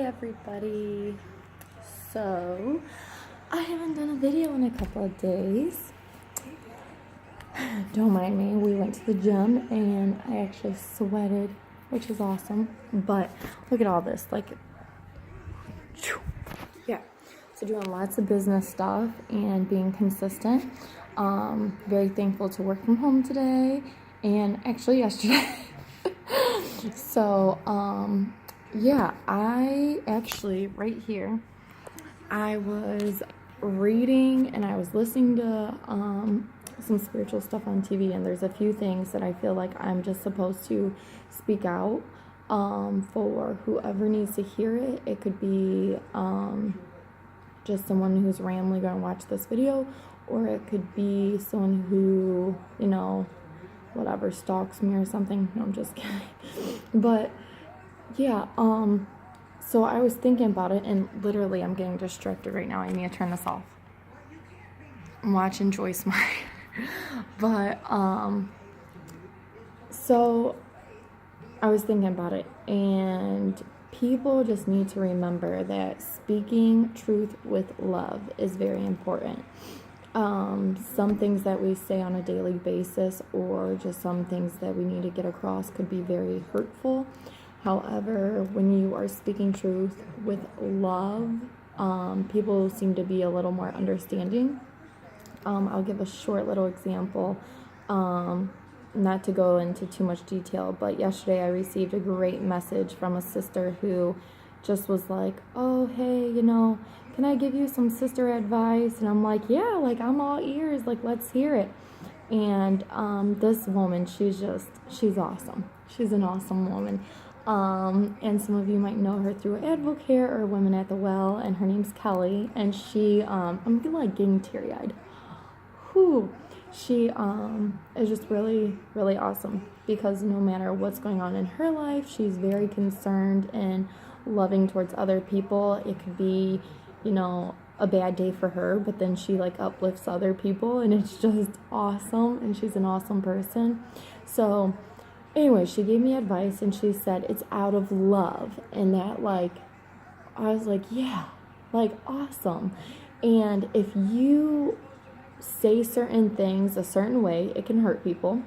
everybody. So, I haven't done a video in a couple of days. Don't mind me, we went to the gym and I actually sweated, which is awesome. But look at all this, yeah. So doing lots of business stuff and being consistent. Very thankful to work from home today and actually yesterday. So, yeah, I actually, right here, I was reading and I was listening to some spiritual stuff on TV, and there's a few things that I feel like I'm just supposed to speak out for whoever needs to hear it. It could be just someone who's randomly going to watch this video, or it could be someone who, whatever, stalks me or something. No, I'm just kidding. But yeah, so I was thinking about it, and literally I'm getting distracted right now. I need to turn this off. I'm watching Joyce Meyer. But so I was thinking about it, and people just need to remember that speaking truth with love is very important. Some things that we say on a daily basis, or just some things that we need to get across, could be very hurtful. However, when you are speaking truth with love, people seem to be a little more understanding. I'll give a short little example, not to go into too much detail, but yesterday I received a great message from a sister who just was like, oh, hey, can I give you some sister advice? And I'm like, yeah, I'm all ears, let's hear it. And this woman, she's awesome. She's an awesome woman. And some of you might know her through Advocare or Women at the Well, and her name's Kelly, and she, I'm getting teary-eyed. She is just really, really awesome, because no matter what's going on in her life, she's very concerned and loving towards other people. It could be, a bad day for her, but then she uplifts other people, and it's just awesome, and she's an awesome person. So anyway, she gave me advice, and she said it's out of love, and that I was like, yeah, awesome. And if you say certain things a certain way, it can hurt people.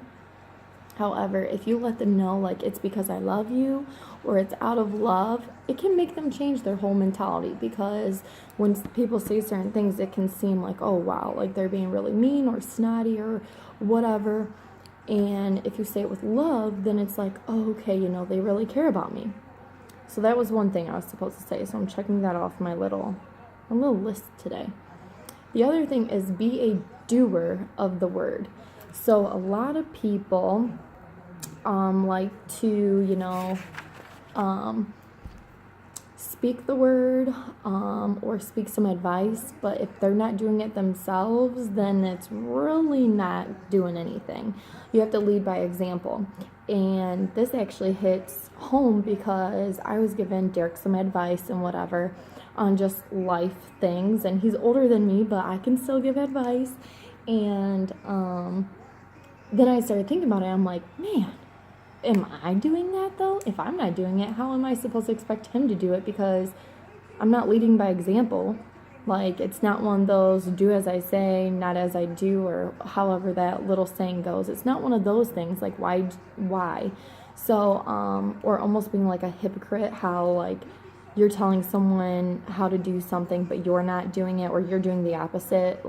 However, if you let them know it's because I love you, or it's out of love, it can make them change their whole mentality, because when people say certain things, it can seem oh wow, they're being really mean or snotty or whatever. And if you say it with love, then it's oh, okay, they really care about me. So that was one thing I was supposed to say, so I'm checking that off my little list today. The other thing is be a doer of the word. So a lot of people like to, speak the word or speak some advice, but if they're not doing it themselves, then it's really not doing anything. You have to lead by example. And this actually hits home, because I was giving Derek some advice and whatever on just life things, and he's older than me, but I can still give advice. And then I started thinking about it. I'm like, man, am I doing that though? If I'm not doing it, how am I supposed to expect him to do it? Because I'm not leading by example. It's not one of those do as I say, not as I do, or however that little saying goes. It's not one of those things. Why? So, or almost being a hypocrite, how you're telling someone how to do something, but you're not doing it, or you're doing the opposite.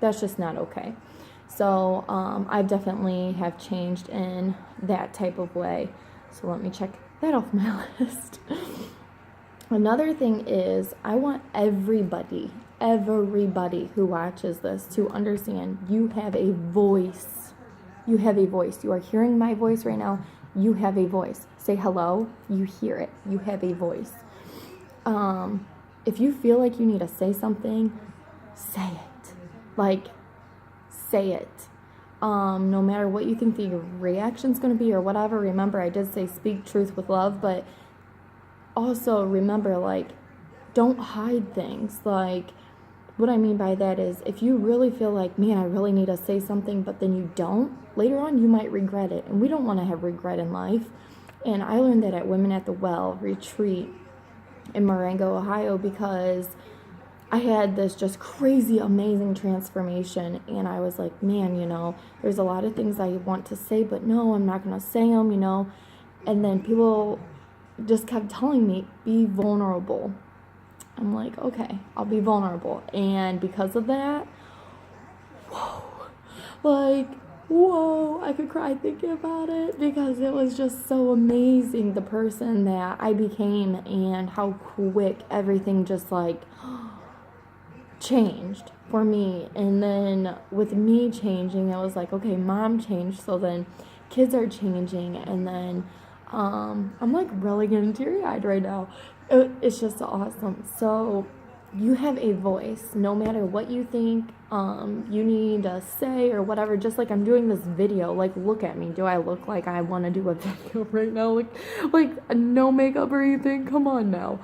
That's just not okay. So I definitely have changed in that type of way. So let me check that off my list. Another thing is, I want everybody who watches this to understand you have a voice. You have a voice. You are hearing my voice right now. You have a voice. Say hello. You hear it. You have a voice. If you feel like you need to say something, say it. Say it. No matter what you think the reaction's going to be or whatever. Remember, I did say speak truth with love, but also remember, don't hide things. What I mean by that is, if you really feel man, I really need to say something, but then you don't, later on you might regret it, and we don't want to have regret in life. And I learned that at Women at the Well retreat. in Marengo, Ohio, because I had this just crazy, amazing transformation, and I was like, man, there's a lot of things I want to say, but no, I'm not going to say them, and then people just kept telling me, be vulnerable. I'm like, okay, I'll be vulnerable, and because of that, whoa, I could cry thinking about it, because it was just so amazing, the person that I became, and how quick everything just changed for me. And then with me changing, it was like, okay, mom changed, so then kids are changing, and then I'm really getting teary-eyed right now. It's just awesome. So you have a voice, no matter what you think you need to say or whatever. Just like I'm doing this video, look at me. Do I look like I want to do a video right now? Like no makeup or anything? Come on now.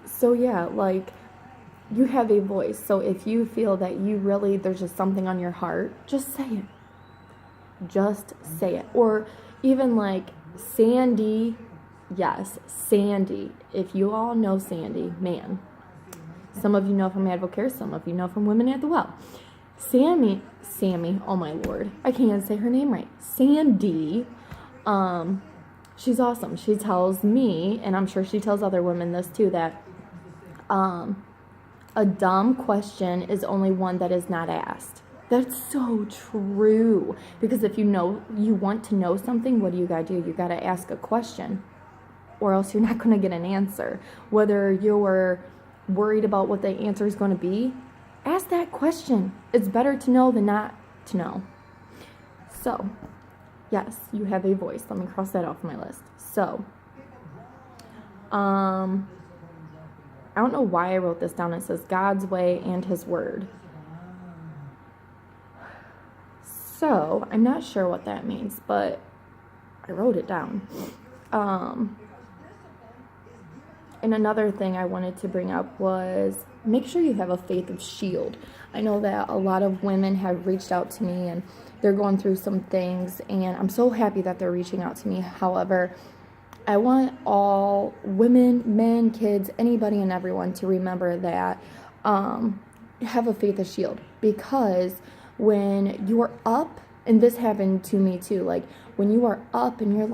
So yeah, you have a voice. So if you feel that there's just something on your heart, just say it. Just say it. Or even Sandy. Yes, Sandy. If you all know Sandy, man. Some of you know from Advocare, some of you know from Women at the Well. Sammy, oh my Lord. I can't say her name right. Sandy, she's awesome. She tells me, and I'm sure she tells other women this too, that a dumb question is only one that is not asked. That's so true. Because if you want to know something, what do? You got to ask a question, or else you're not going to get an answer. Whether you're worried about what the answer is going to be, ask that question. It's better to know than not to know. So, yes, you have a voice. Let me cross that off my list. So, I don't know why I wrote this down. It says God's way and His word. So, I'm not sure what that means, but I wrote it down. And another thing I wanted to bring up was make sure you have a faith of shield. I know that a lot of women have reached out to me and they're going through some things, and I'm so happy that they're reaching out to me. However, I want all women, men, kids, anybody and everyone to remember that have a faith of shield, because when you're up, and this happened to me too, when you are up and you're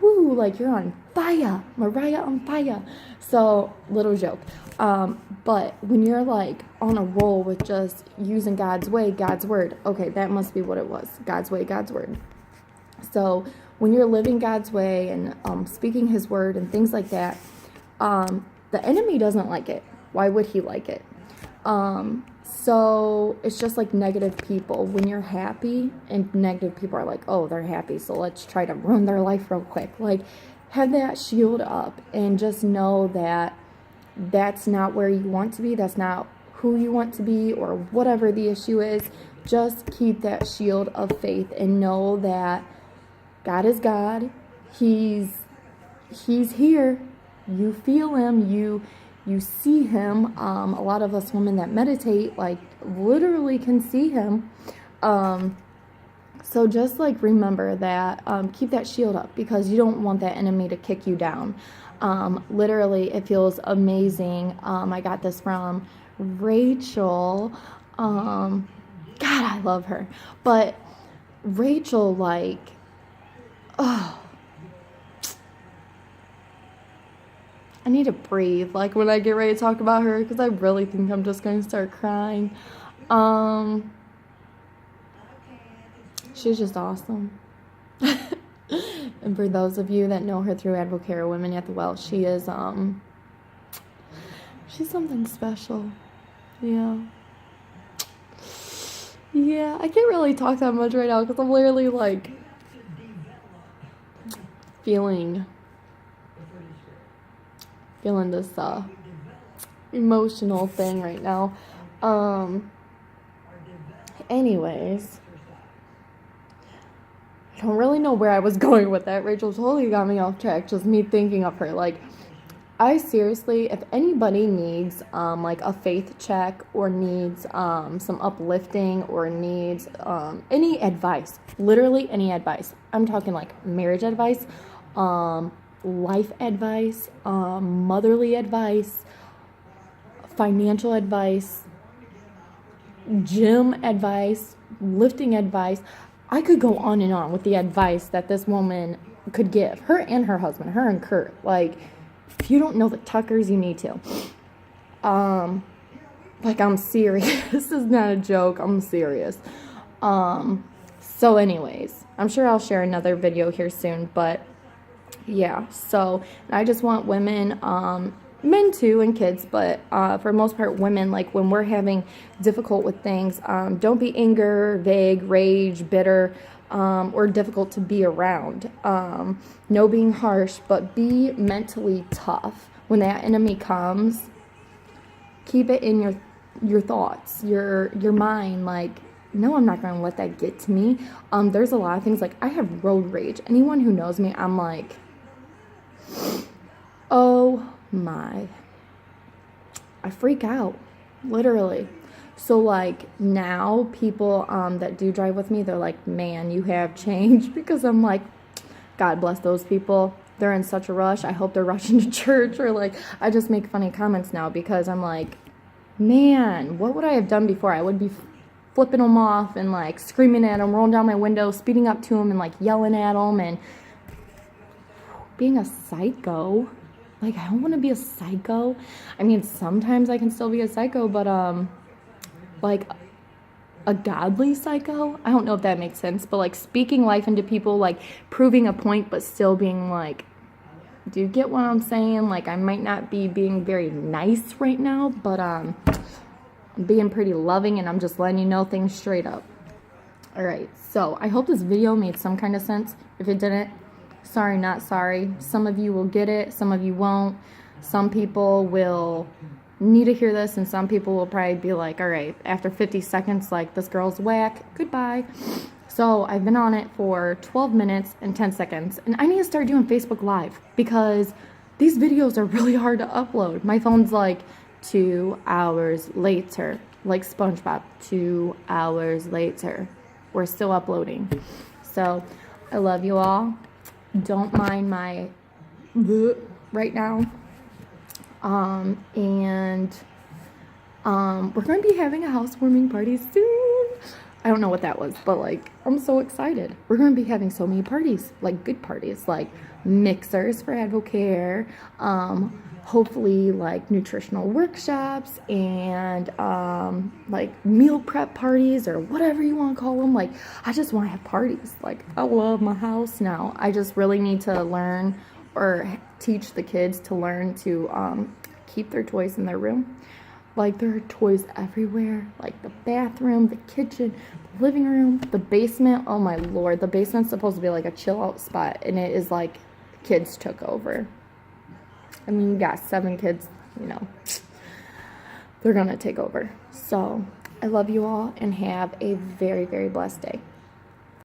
woo, you're on fire, Mariah on fire. So, little joke. But when you're on a roll with just using God's way, God's word, okay, that must be what it was. God's way, God's word. So when you're living God's way and speaking His word and things like that, the enemy doesn't like it. Why would he like it? So it's just negative people. When you're happy, and negative people are oh, they're happy, so let's try to ruin their life real quick. Have that shield up and just know that that's not where you want to be. That's not who you want to be, or whatever the issue is. Just keep that shield of faith and know that God is God. He's here. You feel Him. You see Him. A lot of us women that meditate, literally can see Him. So just remember that, keep that shield up, because you don't want that enemy to kick you down. Literally, it feels amazing. I got this from Rachel. God, I love her. But Rachel, oh, I need to breathe, when I get ready to talk about her, because I really think I'm just going to start crying. She's just awesome. And for those of you that know her through Advocare, Women at the Well, she is, she's something special. Yeah. Yeah, I can't really talk that much right now, because I'm literally, feeling this emotional thing right now. Anyways, I don't really know where I was going with that. Rachel totally got me off track, just me thinking of her. I seriously, if anybody needs a faith check, or needs some uplifting, or needs any advice, literally any advice, I'm talking marriage advice, life advice, motherly advice, financial advice, gym advice, lifting advice. I could go on and on with the advice that this woman could give. Her and her husband, her and Kurt. Like, if you don't know the Tuckers, you need to. Like, I'm serious. This is not a joke. I'm serious. So anyways, I'm sure I'll share another video here soon, but yeah, so I just want women, men too, and kids, but for the most part, women, like when we're having difficult with things, don't be anger, vague, rage, bitter, or difficult to be around. No being harsh, but be mentally tough. When that enemy comes, keep it in your thoughts, your mind, like, no, I'm not going to let that get to me. There's a lot of things, like, I have road rage. Anyone who knows me, I'm like, oh my, I freak out, literally. So, like, now people that do drive with me, they're like, man, you have changed, because I'm like, God bless those people. They're in such a rush. I hope they're rushing to church, or like, I just make funny comments now because I'm like, man, what would I have done before? I would be flipping them off and like screaming at them, rolling down my window, speeding up to them and like yelling at them and being a psycho. Like, I don't want to be a psycho. I mean, sometimes I can still be a psycho, but like a godly psycho. I don't know if that makes sense, but like speaking life into people, like proving a point, but still being like, do you get what I'm saying? Like, I might not be being very nice right now, but I'm being pretty loving, and I'm just letting you know things straight up. Alright, so I hope this video made some kind of sense. If it didn't, sorry, not sorry. Some of you will get it, some of you won't. Some people will need to hear this, and some people will probably be like, alright, after 50 seconds, like, this girl's whack, goodbye. So I've been on it for 12 minutes and 10 seconds, and I need to start doing Facebook Live, because these videos are really hard to upload. My phone's like 2 hours later, like SpongeBob, 2 hours later. We're still uploading. So I love you all. Don't mind my right now. We're going to be having a housewarming party soon. I don't know what that was, but like, I'm so excited. We're going to be having so many parties, like good parties, like mixers for Advocare, hopefully like nutritional workshops, and like meal prep parties, or whatever you want to call them. Like, I just want to have parties. Like, I love my house now. I just really need to learn, or teach the kids to learn to keep their toys in their room. Like, there are toys everywhere, like the bathroom, the kitchen, the living room, the basement. Oh my Lord, the basement's supposed to be like a chill out spot, and it is like kids took over. I mean, you got 7 kids, you know, they're gonna take over. So I love you all, and have a very, very blessed day.